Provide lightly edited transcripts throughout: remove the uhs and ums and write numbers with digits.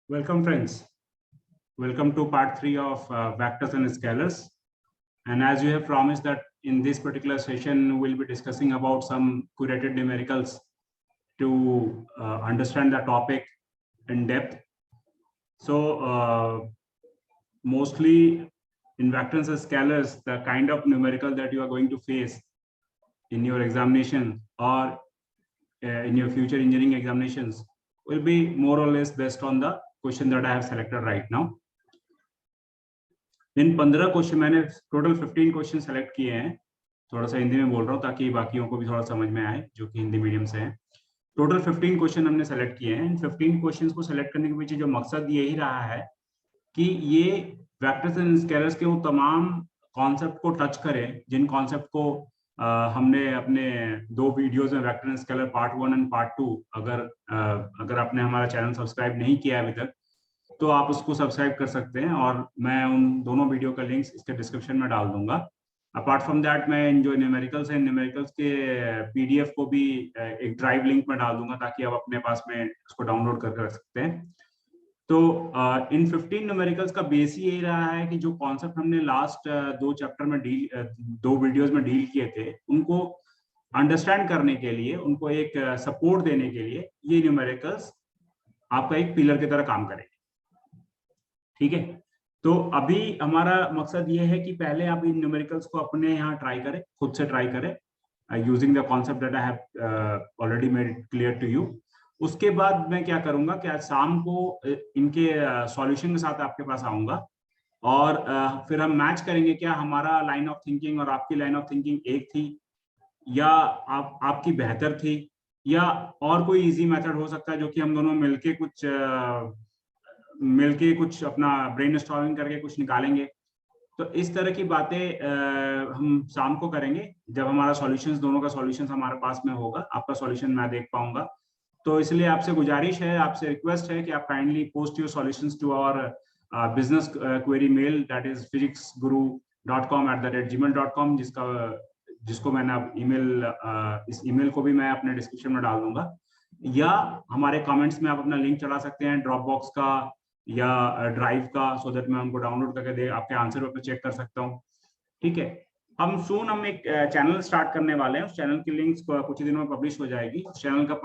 Welcome friends. Welcome to part 3 of vectors and scalars. And as you have promised that in this particular session, we'll be discussing about some curated numericals to understand the topic in depth. So mostly in vectors and scalars, the kind of numerical that you are going to face in your examination or in your future engineering examinations will be more or less based on the question that I have selected right now. In 15 question मैंने total 15 question select किए हैं। थोड़ा सा हिंदी में बोल रहा हूँ ताकि बाकियों को भी थोड़ा समझ में आए जो कि हिंदी मीडियम से हैं। टोटल 15 क्वेश्चन हमने सेलेक्ट किए हैं। इन 15 क्वेश्चंस को सेलेक्ट करने के पीछे जो मकसद यही रहा है कि ये वेक्टर्स एंड स्केलर्स के वो तमाम कॉन्सेप्ट को टच करें जिन कॉन्सेप्ट को हमने अपने 2 वीडियोस में vector and scalar part 1 and part 2 अगर आपने हमारा चैनल सब्सक्राइब नहीं किया अभी तक तो आप उसको सब्सक्राइब कर सकते हैं और मैं उन दोनों वीडियो का लिंक्स इसके डिस्क्रिप्शन में डाल दूंगा। अपार्ट फ्रॉम दैट मैं जो न्यूमेरिकल्स हैं न्यूमेरिकल्स के पीडीएफ को भी एक ड्राइव लिंक में डाल दूंगा ताकि आप अपने पास में उसको डाउनलोड करके रख सकते हैं। तो इन 15 न्यूमेरिकल्स का बेस ही यही रहा है कि जो कॉन्सेप्ट हमने लास्ट 2 चैप्टर में दो वीडियोस में डील किए थे उनको अंडरस्टैंड करने के लिए, उनको एक सपोर्ट देने के लिए ये न्यूमेरिकल्स आपका एक पिलर की तरह काम करेंगे। ठीक है, तो अभी हमारा मकसद ये है कि पहले आप इन न्यूमेरिकल्स को अपने यहाँ ट्राई करें, खुद से ट्राई करें using the concept that I have already made it clear to you. उसके बाद मैं क्या करूंगा कि आज शाम को इनके सॉल्यूशन के साथ आपके पास आऊंगा और फिर हम मैच करेंगे क्या हमारा लाइन ऑफ थिंकिंग और आपकी लाइन ऑफ थिंकिंग एक थी या आपकी बेहतर थी या और कोई इजी मेथड हो सकता है जो कि हम दोनों मिलके कुछ अपना ब्रेनस्टॉर्मिंग करके कुछ निकालेंगे। तो इस तरह की बातें हम शाम को करेंगे जब हमारा सॉल्यूशंस, दोनों का सॉल्यूशंस हमारे पास में होगा, आपका सॉल्यूशन मैं देख पाऊंगा। तो इसलिए आपसे गुजारिश है, आपसे रिक्वेस्ट है कि आप kindly post your solutions to our business query mail that is physicsguru.com@gmail.com जिसको मैंने अब ईमेल इस ईमेल को भी मैं अपने डिस्क्रिप्शन में डाल दूंगा या हमारे कमेंट्स में आप अपना लिंक चला सकते हैं ड्रॉप बॉक्स का या ड्राइव का, सो दैट मैं उनको डाउनलोड करके आपके आंसर पे चेक कर सकता हूँ। ठीक है, हम एक चैनल स्टार्ट करने वाले हैं। उस चैनल की लिंक्स कुछ ही दिनों में पब्लिश हो जाएगी। उस चैनल का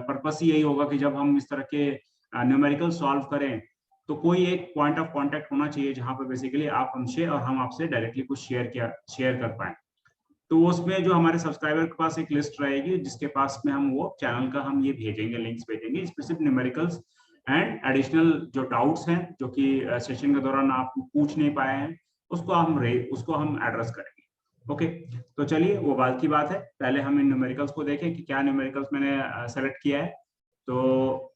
पर्पस ही यही होगा कि जब हम इस तरह के न्यूमेरिकल सॉल्व करें तो कोई एक पॉइंट ऑफ कांटेक्ट होना चाहिए जहां पर बेसिकली आप हमसे और हम आपसे डायरेक्टली कुछ शेयर कर पाए। तो उसमें जो हमारे सब्सक्राइबर के पास एक लिस्ट रहेगी जिसके पास में हम वो चैनल का हम ये भेजेंगे, लिंक्स भेजेंगे स्पेसिफिक न्यूमेरिकल्स एंड एडिशनल जो डाउट्स हैं जो कि सेशन के दौरान आप पूछ नहीं पाए हैं उसको हम एड्रेस करेंगे। ओके, तो चलिए वो बात की बात है, पहले हम इन न्यूमेरिकल्स को देखें कि क्या न्यूमेरिकल्स मैंने सेलेक्ट किया है। तो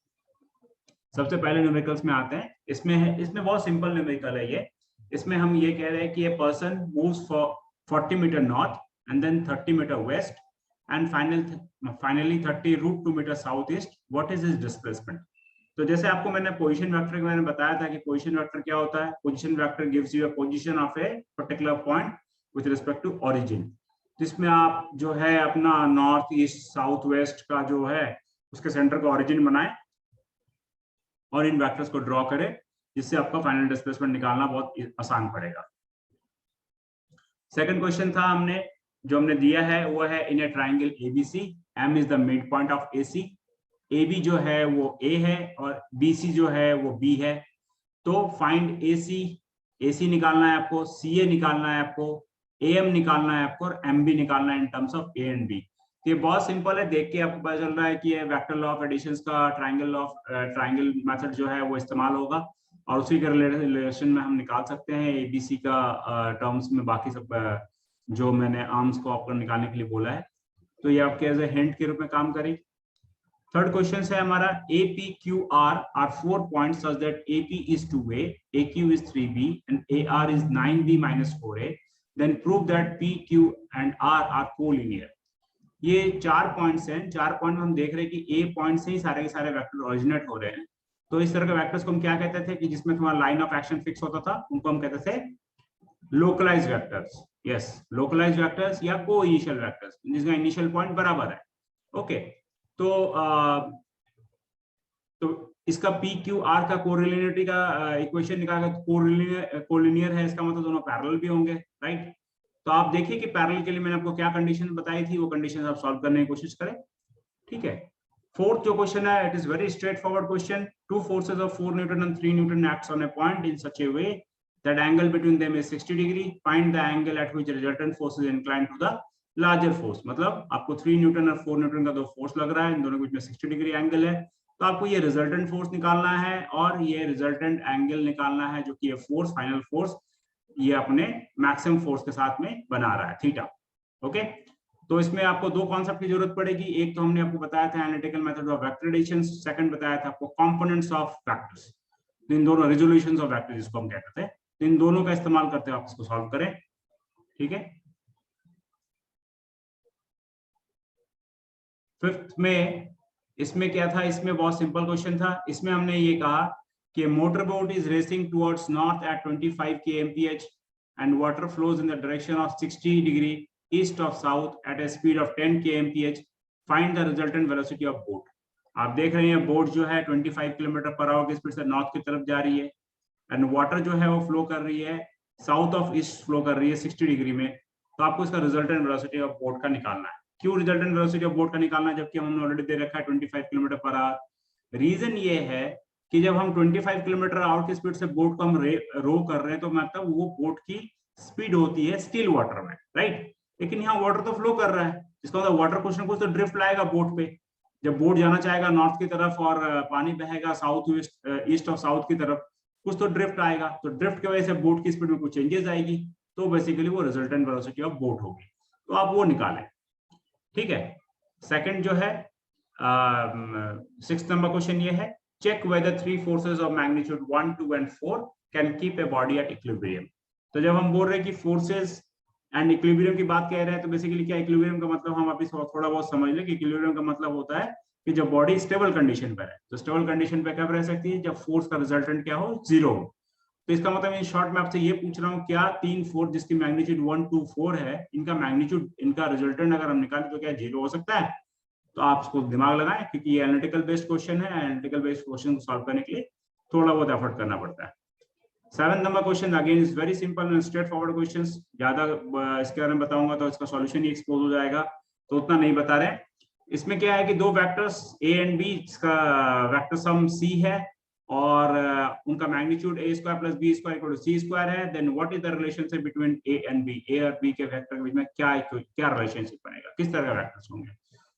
सबसे पहले न्यूमेरिकल्स में आते हैं। इसमें बहुत सिंपल न्यूमेरिकल है ये। इसमें हम ये कह रहे हैं कि a person moves for 40 metre north and then 30 meter west and finally 30√2 meter southeast. What is his displacement? तो जैसे आपको मैंने पोजीशन वेक्टर के बारे में बताया था कि पोजीशन वेक्टर क्या होता है। Position vector gives you a position of a particular point with respect to origin, जिसमें आप जो है अपना नॉर्थ ईस्ट साउथ वेस्ट का जो है उसके सेंटर का ओरिजिन बनाए और इन वेक्टर्स को ड्रॉ करें जिससे आपका फाइनल डिस्प्लेसमेंट निकालना बहुत आसान पड़ेगा। सेकंड क्वेश्चन था जो हमने दिया है वो है in a triangle ABC, M is the mid point of AC. AB जो है वो ए है और बीसी जो है वो बी है। तो फाइंड एसी, एसी निकालना है आपको, सीए निकालना है आपको, एएम निकालना है आपको और एमबी निकालना है in terms of A and B. तो ये बहुत सिंपल है, देख के आपको पता चल रहा है कि ये वेक्टर लॉ ऑफ एडिशंस का ट्राइंगल मेथड जो है वो इस्तेमाल होगा और उसी के रिलेशन में हम निकाल सकते हैं एबीसी का टर्म्स में बाकी सब जो मैंने आर्म्स को आपको निकालने के लिए बोला है। तो ये आपके एज ए हिंट के रूप में काम करेगी। थर्ड क्वेश्चन है हमारा APQR are 4 points such that AP is 2A, AQ is 3B and AR is 9B minus 4A, then prove that PQ and R are collinear। ये 4 पॉइंट्स हैं। 4 point हम देख रहे हैं कि A पॉइंट से ही सारे के सारे वेक्टर ओरिजिनेट हो रहे हैं। तो इस तरह के वेक्टर्स को हम क्या कहते थे कि जिसमें तुम्हारा लाइन ऑफ एक्शन फिक्स होता था, उनको हम कहते थे localised vectors. Yes, localised vectors या को इनिशियल वेक्टर्स जिसका इनिशियल पॉइंट बराबर है। ओके, तो तो इसका पी क्यू आर का कोरिलेनिटी का इक्वेशन निकाला, कोलिनियर है, इसका मतलब दोनों पैरेलल भी होंगे, राइट। तो आप देखिए कि पैरेलल के लिए मैंने आपको क्या कंडीशन बताई थी, वो कंडीशन आप सॉल्व करने की कोशिश करें, ठीक है। फोर्थ जो क्वेश्चन है, it is very straight forward question. Two forces of 4 newton and 3 newton acts on a point in such a way that angle between them is 60 degree, find the angle at which resultant force is inclined to the larger force. मतलब आपको 3 Newton और 4 Newton का दो force लग रहा है, इन दोनों के बीच में 60 डिग्री एंगल है, तो आपको ये रिजल्टेंट फोर्स निकालना है और ये रिजल्टेंट एंगल निकालना है, जो कि ये फोर्स, फाइनल फोर्स, ये अपने मैक्सिमम फोर्स के साथ में बना रहा है, थीटा। ओके, तो इसमें आपको दो कॉन्सेप्ट की जरूरत पड़ेगी। एक तो हमने आपको बताया था analytical method of vector addition, second बताया था आपको कंपोनेंट्स ऑफ वेक्टर्स। इन दोनों रिजोल्यूशंस ऑफ वेक्टर जिसको हम कहते हैं, तो इन दोनों का इस्तेमाल करते हुए आप इसको सॉल्व करें, ठीक है। फिफ्थ में इसमें क्या था, इसमें बहुत सिंपल क्वेश्चन था। इसमें हमने ये कहा कि motor boat is racing towards north at 25 kmph and water flows in the direction of 60 degree east of south at a speed of 10 kmph, find the resultant velocity of boat. आप देख रहे हैं बोट जो है 25 kilometre per hour की speed से north की तरफ जा रही है, एंड वाटर जो है वो फ्लो कर रही है साउथ ऑफ ईस्ट, फ्लो कर रही है 60 डिग्री में। तो आपको इसका रिजल्टेंट वेलोसिटी ऑफ बोट का निकालना है। क्यों रिजल्टेंट वेलोसिटी ऑफ बोट का निकालना है, जबकि हमने ऑलरेडी दे रखा है 25 किलोमीटर पर आवर? रीजन ये है कि जब हम 25 किलोमीटर आवर की स्पीड से बोट को हम रो कर रहे हैं, तो मतलब वो बोट की स्पीड होती है स्टिल वाटर में, राइट। लेकिन यहाँ वाटर तो फ्लो कर रहा है, इसका मतलब वाटर कुछ ना कुछ तो ड्रिफ्ट लाएगा बोट पे। जब बोट जाना चाहेगा नॉर्थ की तरफ और पानी बहेगा साउथ ईस्ट ऑफ साउथ की तरफ, कुछ तो ड्रिफ्ट आएगा, तो ड्रिफ्ट की वजह से बोट की स्पीड में कुछ चेंजेस आएगी, तो बेसिकली वो रिजल्टेंट वेलोसिटी ऑफ बोट होगी। तो आप वो निकालें, ठीक है। सेकंड जो है, 6th नंबर क्वेश्चन ये है, check whether 3 forces of magnitude 1, 2 and 4 can keep a body at equilibrium. तो जब हम बोल रहे हैं कि फोर्सेस एंड इक्विलिब्रियम की बात कह रहे हैं, तो बेसिकली क्या इक्विलिब्रियम का मतलब, हम अभी थोड़ा बहुत समझ लें कि इक्विलिब्रियम का मतलब होता है कि जब बॉडी स्टेबल कंडीशन पर है। तो स्टेबल कंडीशन पे कब रह सकती है, जब फोर्स का रिजल्टेंट क्या हो, 0 हो। तो इसका मतलब इन शॉर्ट में आपसे ये पूछ रहा हूँ, क्या 3 फोर्स जिसकी मैग्नीट्यूड 1, 2, 4 है, इनका मैग्नीट्यूड, इनका रिजल्टेंट अगर हम निकालें तो क्या 0 हो सकता है? तो आप इसको दिमाग लगाएं, क्योंकि ये एनालिटिकल बेस्ड क्वेश्चन है। एनालिटिकल बेस्ड क्वेश्चन को सॉल्व करने के लिए थोड़ा बहुत एफर्ट करना पड़ता है। 7th number question again is very simple and straight forward questions. ज्यादा इसके बारे में बताऊंगा तो इसका सॉल्यूशन ही एक्सपोज हो जाएगा, तो उतना नहीं बता रहे। इसमें क्या है कि दो वेक्टर्स ए एंड बी, इसका वेक्टर सम सी है और उनका magnitude a square plus b square equal to c square है। Then what is the relationship between a and b? a और b के वेक्टर के बीच में क्या रिलेशनशिप बनेगा, किस तरह का वेक्टर्स होंगे?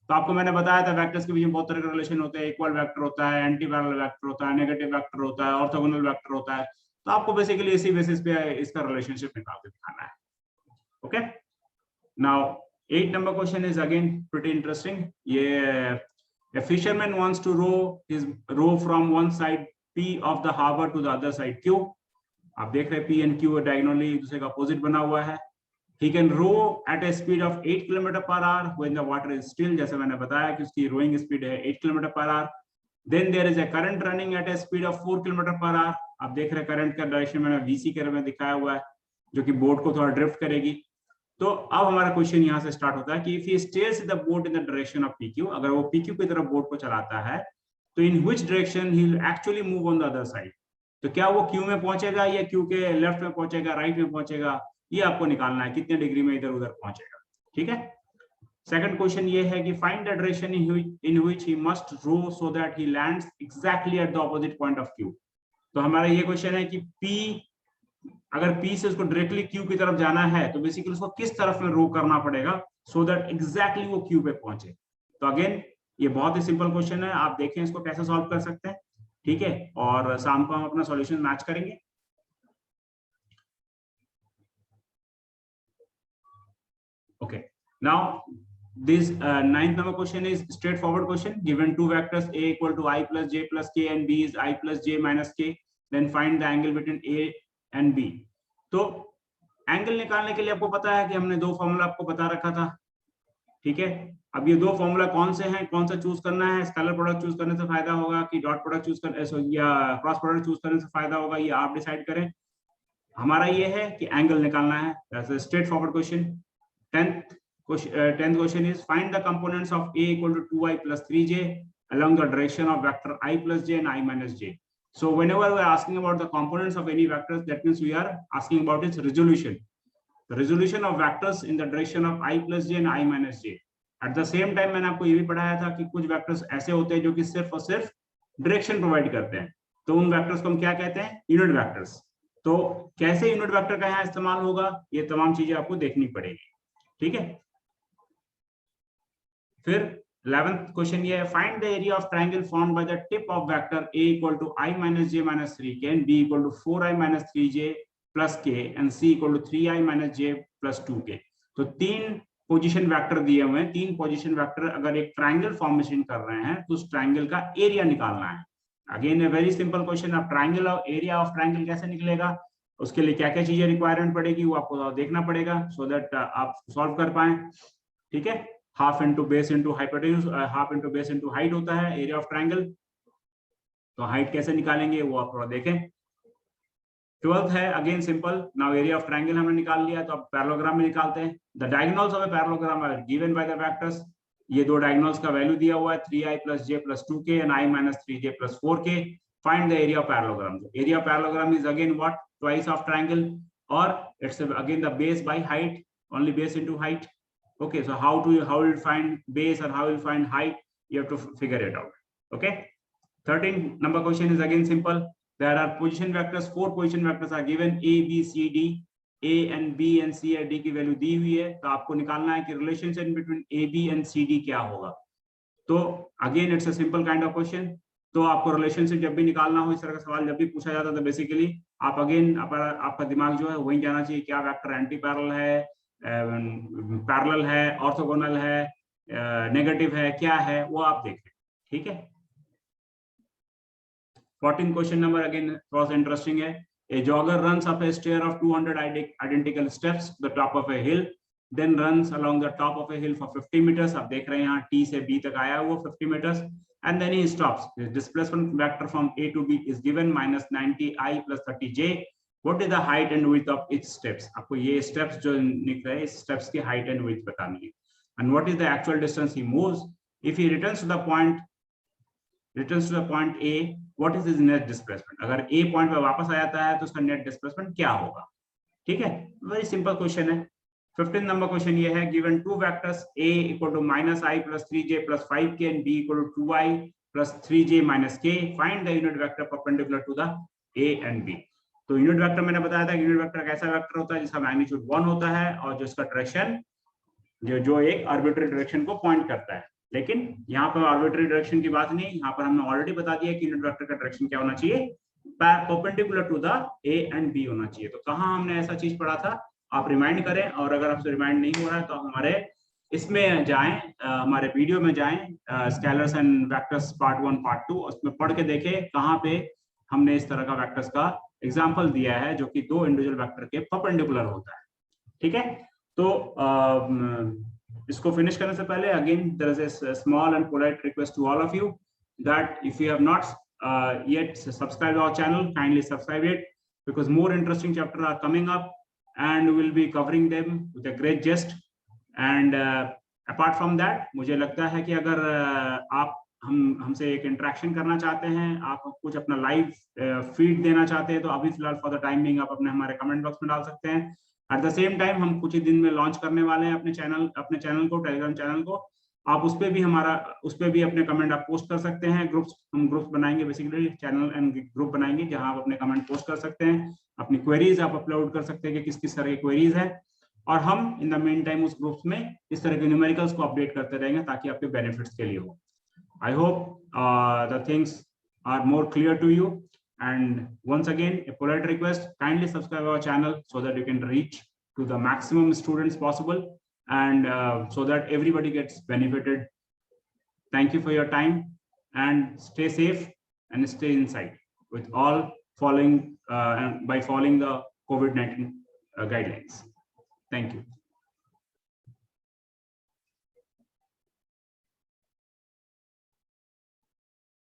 तो आपको मैंने बताया था वेक्टर्स के बीच में बहुत तरह का रिलेशन होते हैं। इक्वल वेक्टर होता है, एंटी पैरेलल वेक्टर होता है, नेगेटिव वेक्टर होता है, ऑर्थोगोनल वेक्टर होता है। तो आपको बेसिकली इसी बेसिस पे इसका रिलेशनशिप निकाल के दिखाना है। Okay, now 8 number question is again pretty interesting. ये a fisherman wants to row from one side P of the harbor to the other side Q. आप देख रहे हैं P and Q diagonally एक दूसरे का अपोजिट बना हुआ है। He can row at a speed of 8 km per hour when the water is still, जैसे मैंने बताया कि उसकी रोइंग स्पीड है 8 km per hour. Then there is a current running at a speed of 4 km per hour. आप देख रहे हैं करंट का डायरेक्शन मैंने VC के में दिखाया हुआ है, जो कि बोट को थोड़ा ड्रिफ्ट करेगी। तो अब हमारा क्वेश्चन यहाँ से स्टार्ट होता है कि if he stairs the boat in the direction of PQ, अगर वो PQ की तरफ बोट को चलाता है, तो in which direction he will actually move on the other side? तो क्या वो Q में पहुंचेगा या Q के लेफ्ट में पहुंचेगा, राइट में पहुंचेगा? ये आपको निकालना है, कितने डिग्री में इधर उधर पहुंचेगा, ठीक है। सेकंड क्वेश्चन ये है कि find the direction in which he must row so that he lands exactly at the opposite point of Q। तो हमारा ये क्वेश्चन है कि P, अगर P से उसको डायरेक्टली Q की तरफ जाना है, तो बेसिकली उसको किस तरफ में रो करना पड़ेगा सो दैट एग्जैक्टली वो Q पे पहुंचे। तो अगेन ये बहुत ही सिंपल क्वेश्चन है, आप देखें इसको कैसे सॉल्व कर सकते हैं, ठीक है। और शाम को हम अपना सॉल्यूशन मैच करेंगे। Okay, now this 9th number question is straightforward question. Given two vectors A equal to I plus J plus K and B is I plus J minus K, then find the angle between A and B. तो angle निकालने के लिए आपको पता है कि हमने दो फॉर्मूला आपको बता रखा था, ठीक है। अब ये दो फॉर्मूला कौन से हैं, कौन सा चूज करना है? स्केलर प्रोडक्ट चूज करने से फायदा होगा कि डॉट प्रोडक्ट चूज करने या क्रॉस प्रोडक्ट चूज करने से फायदा होगा, ये आप डिसाइड करें। हमारा ये है कि एंगल निकालना है, that's a straight forward question. 10th question is find the components of A equal to 2i plus 3j along the direction of vector I plus j and I minus j. So whenever we are asking about the components of any vectors, that means we are asking about its resolution. The resolution of vectors in the direction of I plus j and I minus j. At the same time मैंने आपको ये भी पढ़ाया था कि कुछ vectors ऐसे होते हैं जो कि सिर्फ और सिर्फ डायरेक्शन प्रोवाइड करते हैं, तो उन वेक्टर्स को हम क्या कहते हैं? Unit vectors. तो कैसे यूनिट वेक्टर का यहाँ इस्तेमाल होगा, ये तमाम चीजें आपको देखनी पड़ेगी, ठीक है। फिर 11th क्वेश्चन ये है, find the area of triangle formed by the tip of vector a equal to i minus j minus 3k and b equal to 4i minus 3j plus k and c equal to 3i minus j plus 2k। तो तीन position vector दिए हुए हैं, तीन position vector अगर एक triangle formation कर रहे हैं तो उस ट्रायंगल का एरिया निकालना है। Again a very simple question. अब ट्रायंगल और एरिया ऑफ ट्रायंगल कैसे निकलेगा, उसके लिए क्या क्या चीजें रिक्वायरमेंट पड़ेगी वो आपको देखना पड़ेगा सो दैट आप सॉल्व कर पाए, ठीक है। Half into base into hypotenuse, half into base into height होता है एरिया ऑफ ट्रायंगल। तो हाइट कैसे निकालेंगे वो आप थोड़ा देखें। 12th है again simple. Now area of triangle हमने निकाल लिया, तो अब पैरेललोग्राम में निकालते हैं। The diagonals of a parallelogram are given by the vectors. ये दो डायगोनल्स का वैल्यू दिया हुआ है 3i plus j plus 2k and i minus 3j plus 4k. Find the area of parallelogram. Area of parallelogram is again what? Twice of triangle, or it's again the base by height, only base into height. Okay, so how will you find base and how will you find height? You have to figure it out. Okay. 13th number question is again simple. There are position vectors, 4 position vectors are given, a b c d. A and B and C और D की value दी हुई है, तो आपको निकालना है कि relationship between A B and C D क्या होगा। तो again it's a simple kind of question. तो आपको रिलेशनशिप जब भी निकालना हो, इस तरह का सवाल जब भी पूछा जाता है, तो बेसिकली आप अगेन आपका दिमाग जो है वही जाना चाहिए, क्या वेक्टर एंटी पैरेलल है, पैरेलल है, ऑर्थोगोनल है, नेगेटिव है, क्या है वो आप देखें, ठीक है। 14th क्वेश्चन नंबर अगेन थोड़ा सा इंटरेस्टिंग है। A jogger runs up a stair of 200 identical steps to the top of a hill, then runs along the top of a hill for 50 meters. आप देख रहे हैं यहाँ T से B तक आया हुआ 50 meters, and then he stops. The displacement vector from A to B is given minus 90i plus 30j. What is the height and width of each steps? आपको ये steps जो निकल रहे हैं, इस steps की height and width बतानी है. And what is the actual distance he moves? If he returns to the point A, what is his net displacement? अगर A पॉइंट पे वापस आ जाता है तो उसका नेट डिस्प्लेसमेंट क्या होगा, ठीक है। वेरी सिंपल क्वेश्चन है। 15th नंबर क्वेश्चन ये है, given two vectors A equal to -i plus 3j plus 5k and B equal to 2i plus 3j minus k. Find the unit vector perpendicular to the A and B. तो unit vector मैंने बताया था, unit vector कैसा vector होता है जिसका magnitude 1 होता है और जिसका डायरेक्शन जो एक आर्बिट्ररी डायरेक्शन को पॉइंट करता है। लेकिन यहाँ पर आर्बिट्ररी डायरेक्शन की बात नहीं, यहाँ पर हमने ऑलरेडी बता दिया कि यूनिट वेक्टर का डायरेक्शन क्या होना चाहिए, perpendicular to the A and B होना चाहिए। तो कहाँ हमने ऐसा चीज पढ़ा था, आप रिमाइंड करें, और अगर आपसे रिमाइंड नहीं हो रहा है तो हमारे इसमें जाएं, हमारे वीडियो में जाएं, scalars and vectors part 1 part 2, उसमें पढ़ के देखें कहाँ पे हमने इस तरह का वेक्टर्स का एग्जाम्पल दिया है जो कि दो इंडिविजुअल वेक्टर के परपेंडिकुलर होता है, ठीक है। तो इसको फिनिश करने से पहले again there is a small and polite request to all of you that if you have not yet subscribe our channel, kindly subscribe it, because more interesting chapters are coming up and we will be covering them with a great gist. And apart from that, मुझे लगता है कि अगर आप हमसे एक interaction करना चाहते हैं, आप कुछ अपना लाइव फीड देना चाहते हैं, तो अभी फिलहाल फॉर द टाइम बिंग आप अपने हमारे कमेंट बॉक्स में डाल सकते हैं। एट द सेम टाइम हम कुछ ही दिन में लॉन्च करने वाले हैं अपने चैनल को, टेलीग्राम चैनल को। आप उस पे भी अपने कमेंट आप पोस्ट कर सकते हैं। हम ग्रुप्स बनाएंगे, बेसिकली चैनल एंड ग्रुप बनाएंगे जहां आप अपने कमेंट पोस्ट कर सकते हैं, अपनी क्वेरीज आप अपलोड कर सकते हैं कि किस किस तरह की क्वेरीज है, और हम इन द मेन टाइम उस ग्रुप्स में इस तरह के न्यूमेरिकल्स को अपडेट करते रहेंगे ताकि आपके बेनिफिट्स के लिए हो। I hope the things are more clear to you, and once again a polite request, kindly subscribe our channel so that you can reach to the maximum students possible, and so that everybody gets benefited. Thank you for your time, and stay safe and stay inside with all following by following the COVID-19 guidelines. Thank you.